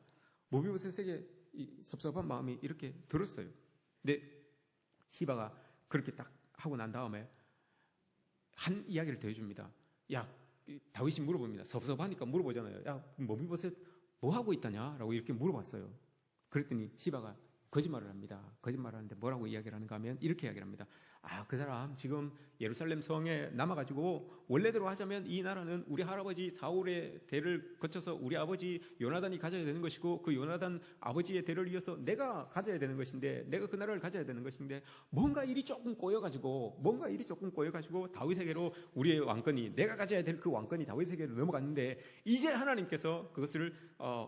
Speaker 1: 무비보셋에게 이 섭섭한 마음이 이렇게 들었어요. 근데 시바가 그렇게 딱 하고 난 다음에 한 이야기를 더 해줍니다. 야, 다윗이 물어봅니다. 섭섭하니까 물어보잖아요. 야, 무비보셋 뭐 하고 있다냐? 라고 이렇게 물어봤어요. 그랬더니 시바가 거짓말을 합니다. 거짓말을 하는데 뭐라고 이야기를 하는가 하면 이렇게 이야기를 합니다. 그 사람 지금 예루살렘 성에 남아가지고 원래대로 하자면 이 나라는 우리 할아버지 사울의 대를 거쳐서 우리 아버지 요나단이 가져야 되는 것이고 그 요나단 아버지의 대를 이어서 내가 가져야 되는 것인데 내가 그 나라를 가져야 되는 것인데 뭔가 일이 조금 꼬여가지고 다윗에게로 우리의 왕권이 내가 가져야 될 그 왕권이 다윗에게로 넘어갔는데 이제 하나님께서 그것을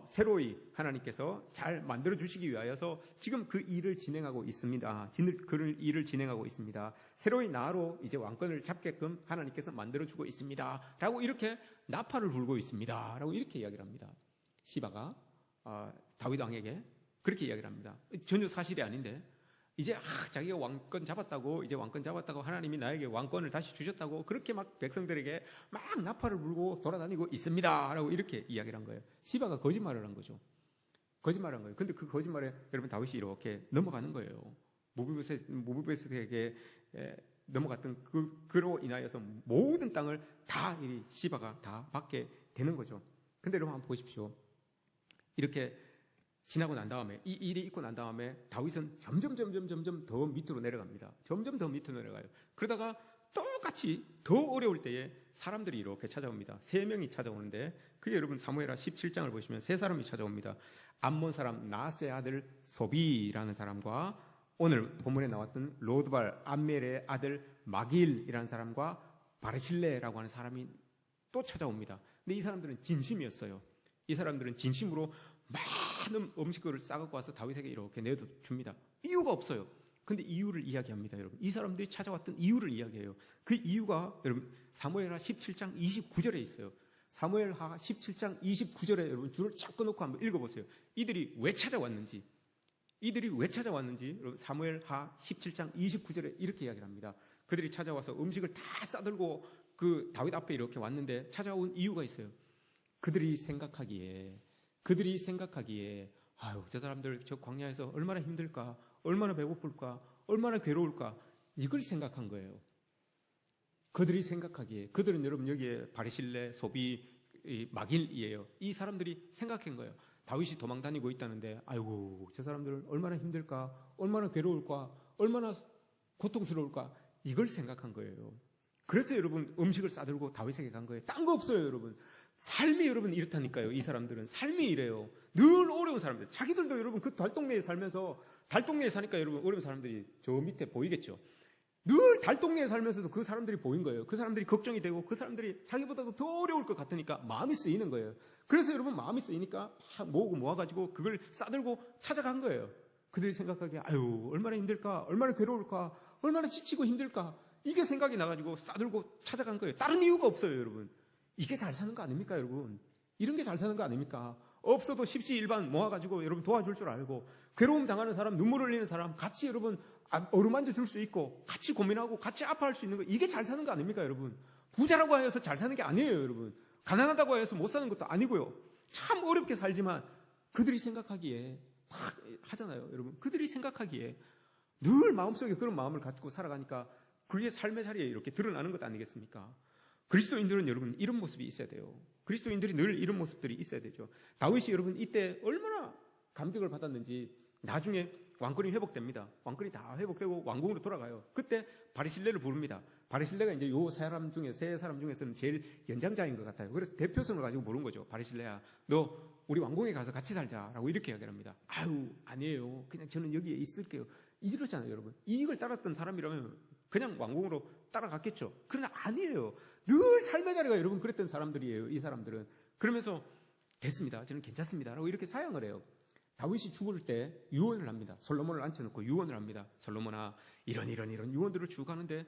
Speaker 1: 새로이 하나님께서 잘 만들어 주시기 위하여서 지금 그 일을 진행하고 있습니다. 그 일을 진행하고 있습니다. 새로이 나로 이제 왕권을 잡게끔 하나님께서 만들어주고 있습니다. 라고 이렇게 나팔을 불고 있습니다. 라고 이렇게 이야기를 합니다. 시바가 다윗 왕에게 그렇게 이야기를 합니다. 전혀 사실이 아닌데 이제 자기가 왕권 잡았다고 하나님이 나에게 왕권을 다시 주셨다고 그렇게 막 백성들에게 막 나팔을 불고 돌아다니고 있습니다. 라고 이렇게 이야기를 한 거예요. 시바가 거짓말을 한 거죠. 거짓말을 한 거예요. 근데 그 거짓말에 여러분 다윗이 이렇게 넘어가는 거예요. 무비보셋에게 넘어갔던 그로 인하여서 모든 땅을 다 이 시바가 다 받게 되는 거죠. 근데 여러분 한번 보십시오. 이렇게 지나고 난 다음에 이 일이 있고 난 다음에 다윗은 점점 더 밑으로 내려갑니다. 점점 더 밑으로 내려가요. 그러다가 똑같이 더 어려울 때에 사람들이 이렇게 찾아옵니다. 3명이 찾아오는데 그게 여러분 사무엘하 17장을 보시면 3사람이 찾아옵니다. 암몬 사람 나스의 아들 소비라는 사람과 오늘 본문에 나왔던 로드발 암멜의 아들 마길이라는 사람과 바르실레라고 하는 사람이 또 찾아옵니다. 근데 이 사람들은 진심이었어요. 이 사람들은 진심으로 많은 음식을 싸갖고 와서 다윗에게 이렇게 내줍니다. 이유가 없어요. 근데 이유를 이야기합니다, 여러분. 이 사람들이 찾아왔던 이유를 이야기해요. 그 이유가 여러분 사무엘하 17장 29절에 있어요. 사무엘하 17장 29절에 여러분 줄을 쫙 끊어놓고 한번 읽어보세요. 이들이 왜 찾아왔는지 여러분 사무엘하 17장 29절에 이렇게 이야기를 합니다. 그들이 찾아와서 음식을 다 싸들고 그 다윗 앞에 이렇게 왔는데 찾아온 이유가 있어요. 그들이 생각하기에 아유, 저 사람들 저 광야에서 얼마나 힘들까, 얼마나 배고플까, 얼마나 괴로울까, 이걸 생각한 거예요. 그들이 생각하기에, 그들은 여러분 여기에 바르실레, 소비, 마길이에요. 이 사람들이 생각한 거예요. 다윗이 도망 다니고 있다는데, 아이고, 저 사람들 얼마나 힘들까, 얼마나 괴로울까, 얼마나 고통스러울까, 이걸 생각한 거예요. 그래서 여러분 음식을 싸들고 다윗에게 간 거예요. 딴 거 없어요, 여러분. 삶이 여러분 이렇다니까요. 이 사람들은 삶이 이래요. 늘 어려운 사람들. 자기들도 여러분 그 달동네에 살면서 달동네에 사니까 여러분 어려운 사람들이 저 밑에 보이겠죠. 늘 달동네에 살면서도 그 사람들이 보인 거예요. 그 사람들이 걱정이 되고 그 사람들이 자기보다도 더 어려울 것 같으니까 마음이 쓰이는 거예요. 그래서 여러분 마음이 쓰이니까 모아가지고 그걸 싸들고 찾아간 거예요. 그들이 생각하기에 아유 얼마나 힘들까, 얼마나 괴로울까, 얼마나 지치고 힘들까, 이게 생각이 나가지고 싸들고 찾아간 거예요. 다른 이유가 없어요. 여러분 이게 잘 사는 거 아닙니까? 여러분 이런 게 잘 사는 거 아닙니까? 없어도 십시일반 모아가지고 여러분 도와줄 줄 알고, 괴로움 당하는 사람, 눈물 흘리는 사람 같이 여러분 어루만져 줄 수 있고, 같이 고민하고 같이 아파할 수 있는 거, 이게 잘 사는 거 아닙니까? 여러분 부자라고 해서 잘 사는 게 아니에요. 여러분 가난하다고 해서 못 사는 것도 아니고요. 참 어렵게 살지만 그들이 생각하기에 막 하잖아요. 여러분 그들이 생각하기에 늘 마음속에 그런 마음을 갖고 살아가니까 그게 삶의 자리에 이렇게 드러나는 것 아니겠습니까? 그리스도인들은 여러분 이런 모습이 있어야 돼요. 그리스도인들이 늘 이런 모습들이 있어야 되죠. 다윗이 여러분 이때 얼마나 감격을 받았는지 나중에 왕권이 회복됩니다. 왕권이 다 회복되고 왕궁으로 돌아가요. 그때 바리실레를 부릅니다. 바리실레가 이제 요 사람 중에 세 사람 중에서는 제일 연장자인 것 같아요. 그래서 대표성을 가지고 부른 거죠. 바리실레야, 너 우리 왕궁에 가서 같이 살자라고 이렇게 이야기를 합니다. 아유 아니에요. 그냥 저는 여기에 있을게요. 이렇잖아요. 여러분 이익을 따랐던 사람이라면 그냥 왕궁으로 따라갔겠죠. 그러나 아니에요. 늘 삶의 자리가 여러분 그랬던 사람들이에요. 이 사람들은. 그러면서 됐습니다. 저는 괜찮습니다. 라고 이렇게 사양을 해요. 다윗이 죽을 때 유언을 합니다. 솔로몬을 앉혀놓고 유언을 합니다. 솔로몬아, 이런 유언들을 쭉 하는데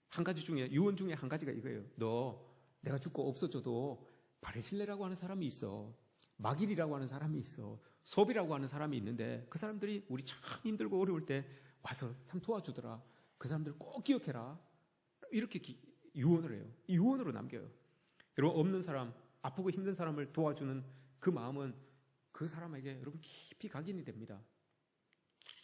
Speaker 1: 한 가지 중에, 유언 중에 한 가지가 이거예요. 너 내가 죽고 없어져도 바리실레라고 하는 사람이 있어. 마길이라고 하는 사람이 있어. 섭이라고 하는 사람이 있는데 그 사람들이 우리 참 힘들고 어려울 때 와서 참 도와주더라. 그 사람들 꼭 기억해라. 이렇게 유언을 해요. 이 유언으로 남겨요. 여러분 없는 사람, 아프고 힘든 사람을 도와주는 그 마음은 그 사람에게 여러분 깊이 각인이 됩니다.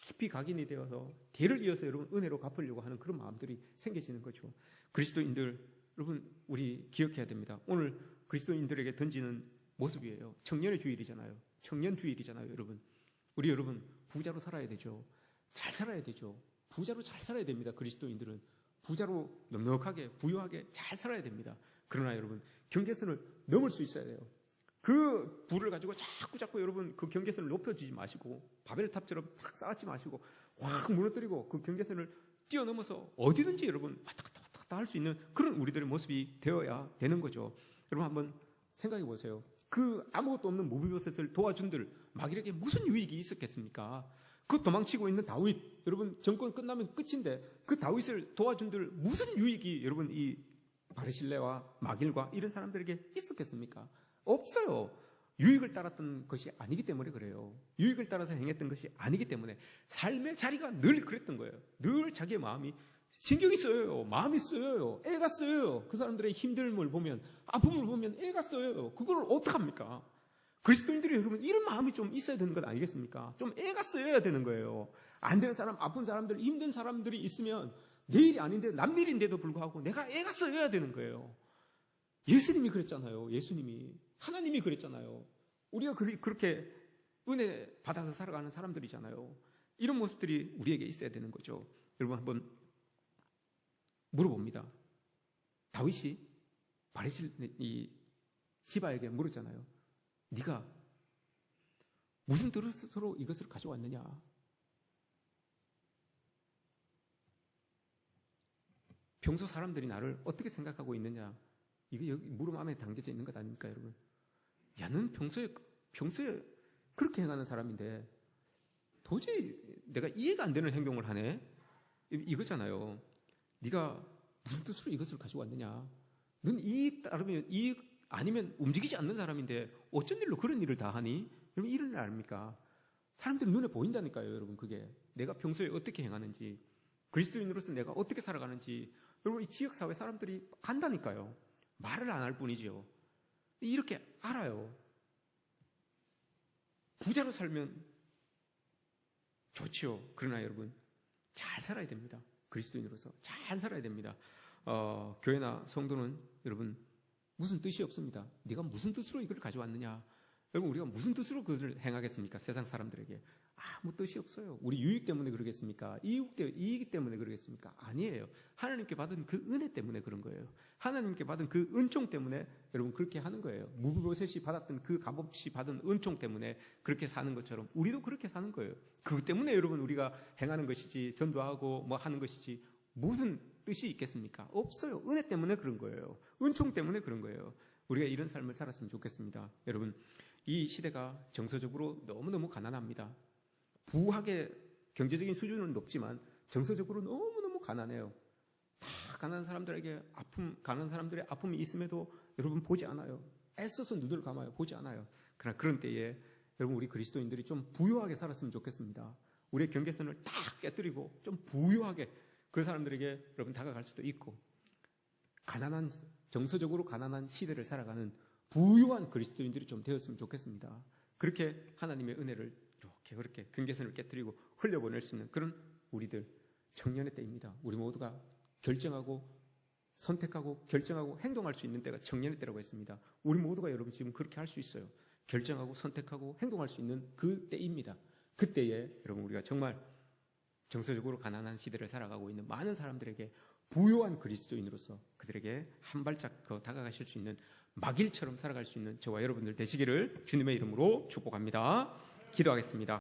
Speaker 1: 깊이 각인이 되어서 대를 이어서 여러분 은혜로 갚으려고 하는 그런 마음들이 생겨지는 거죠. 그리스도인들 여러분 우리 기억해야 됩니다. 오늘 그리스도인들에게 던지는 모습이에요. 청년의 주일이잖아요. 청년 주일이잖아요. 여러분 우리 여러분 부자로 살아야 되죠. 잘 살아야 되죠. 부자로 잘 살아야 됩니다. 그리스도인들은 부자로 넉넉하게 부유하게 잘 살아야 됩니다. 그러나 여러분 경계선을 넘을 수 있어야 돼요. 그 부를 가지고 자꾸 여러분 그 경계선을 높여주지 마시고 바벨탑처럼 탁 쌓지 마시고 확 무너뜨리고 그 경계선을 뛰어넘어서 어디든지 여러분 왔다 갔다 할 수 있는 그런 우리들의 모습이 되어야 되는 거죠. 여러분 한번 생각해 보세요. 그 아무것도 없는 모비보셋을 도와준들 마귀에게 무슨 유익이 있었겠습니까? 그 도망치고 있는 다윗, 여러분 정권 끝나면 끝인데 그 다윗을 도와준들 무슨 유익이 여러분 이 바르실레와 마길과 이런 사람들에게 있었겠습니까? 없어요. 유익을 따랐던 것이 아니기 때문에 그래요. 유익을 따라서 행했던 것이 아니기 때문에 삶의 자리가 늘 그랬던 거예요. 늘 자기의 마음이 신경이 쓰여요. 마음이 쓰여요. 애가 쓰여요. 그 사람들의 힘듦을 보면, 아픔을 보면 애가 쓰여요. 그걸 어떡합니까? 그리스도인들이 여러분 이런 마음이 좀 있어야 되는 것 아니겠습니까? 좀 애가 쓰여야 되는 거예요. 안 되는 사람, 아픈 사람들, 힘든 사람들이 있으면 내 일이 아닌데 남일인데도 불구하고 내가 애가 쓰여야 되는 거예요. 예수님이 그랬잖아요. 예수님이. 하나님이 그랬잖아요. 우리가 그렇게 은혜 받아서 살아가는 사람들이잖아요. 이런 모습들이 우리에게 있어야 되는 거죠. 여러분 한번 물어봅니다. 다윗이 이 시바에게 물었잖아요. 네가 무슨 뜻으로 이것을 가져왔느냐? 평소 사람들이 나를 어떻게 생각하고 있느냐? 이게 여기 무릎 안에 담겨져 있는 것 아닙니까, 여러분? 야, 넌 평소에 그렇게 행하는 사람인데 도저히 내가 이해가 안 되는 행동을 하네? 이거잖아요. 네가 무슨 뜻으로 이것을 가지고 왔느냐? 넌 이익 따르면 이익 아니면 움직이지 않는 사람인데 어쩐 일로 그런 일을 다 하니? 여러분 이런 일 아닙니까? 사람들 눈에 보인다니까요, 여러분. 그게 내가 평소에 어떻게 행하는지, 그리스도인으로서 내가 어떻게 살아가는지 여러분 이 지역사회 사람들이 안다니까요. 말을 안 할 뿐이죠. 이렇게 알아요. 부자로 살면 좋지요. 그러나 여러분 잘 살아야 됩니다. 그리스도인으로서 잘 살아야 됩니다. 교회나 성도는 여러분 무슨 뜻이 없습니다. 네가 무슨 뜻으로 이걸 가져왔느냐? 여러분, 우리가 무슨 뜻으로 그것을 행하겠습니까? 세상 사람들에게 아무 뜻이 없어요. 우리 유익 때문에 그러겠습니까? 이익 때문에 그러겠습니까? 아니에요. 하나님께 받은 그 은혜 때문에 그런 거예요. 하나님께 받은 그 은총 때문에 여러분 그렇게 하는 거예요. 무비보셋이 받았던 그 값없이 받은 은총 때문에 그렇게 사는 것처럼 우리도 그렇게 사는 거예요. 그것 때문에 여러분 우리가 행하는 것이지, 전도하고 뭐 하는 것이지 무슨 뜻이 있겠습니까? 없어요. 은혜 때문에 그런 거예요. 은총 때문에 그런 거예요. 우리가 이런 삶을 살았으면 좋겠습니다. 여러분, 이 시대가 정서적으로 너무너무 가난합니다. 부하게 경제적인 수준은 높지만 정서적으로 너무너무 가난해요. 다 가난한 사람들에게 가난한 사람들의 아픔이 있음에도 여러분 보지 않아요. 애써서 눈을 감아요. 보지 않아요. 그러나 그런 때에 여러분, 우리 그리스도인들이 좀 부유하게 살았으면 좋겠습니다. 우리의 경계선을 딱 깨뜨리고 좀 부유하게 그 사람들에게 여러분 다가갈 수도 있고, 정서적으로 가난한 시대를 살아가는 부유한 그리스도인들이 좀 되었으면 좋겠습니다. 그렇게 하나님의 은혜를 그렇게 경계선을 깨뜨리고 흘려보낼 수 있는 그런 우리들, 청년의 때입니다. 우리 모두가 선택하고 결정하고 행동할 수 있는 때가 청년의 때라고 했습니다. 우리 모두가 여러분 지금 그렇게 할 수 있어요. 결정하고 선택하고 행동할 수 있는 그 때입니다. 그때에 여러분 우리가 정말 정서적으로 가난한 시대를 살아가고 있는 많은 사람들에게 부유한 그리스도인으로서 그들에게 한 발짝 더 다가가실 수 있는 막일처럼 살아갈 수 있는 저와 여러분들 되시기를 주님의 이름으로 축복합니다. 기도하겠습니다.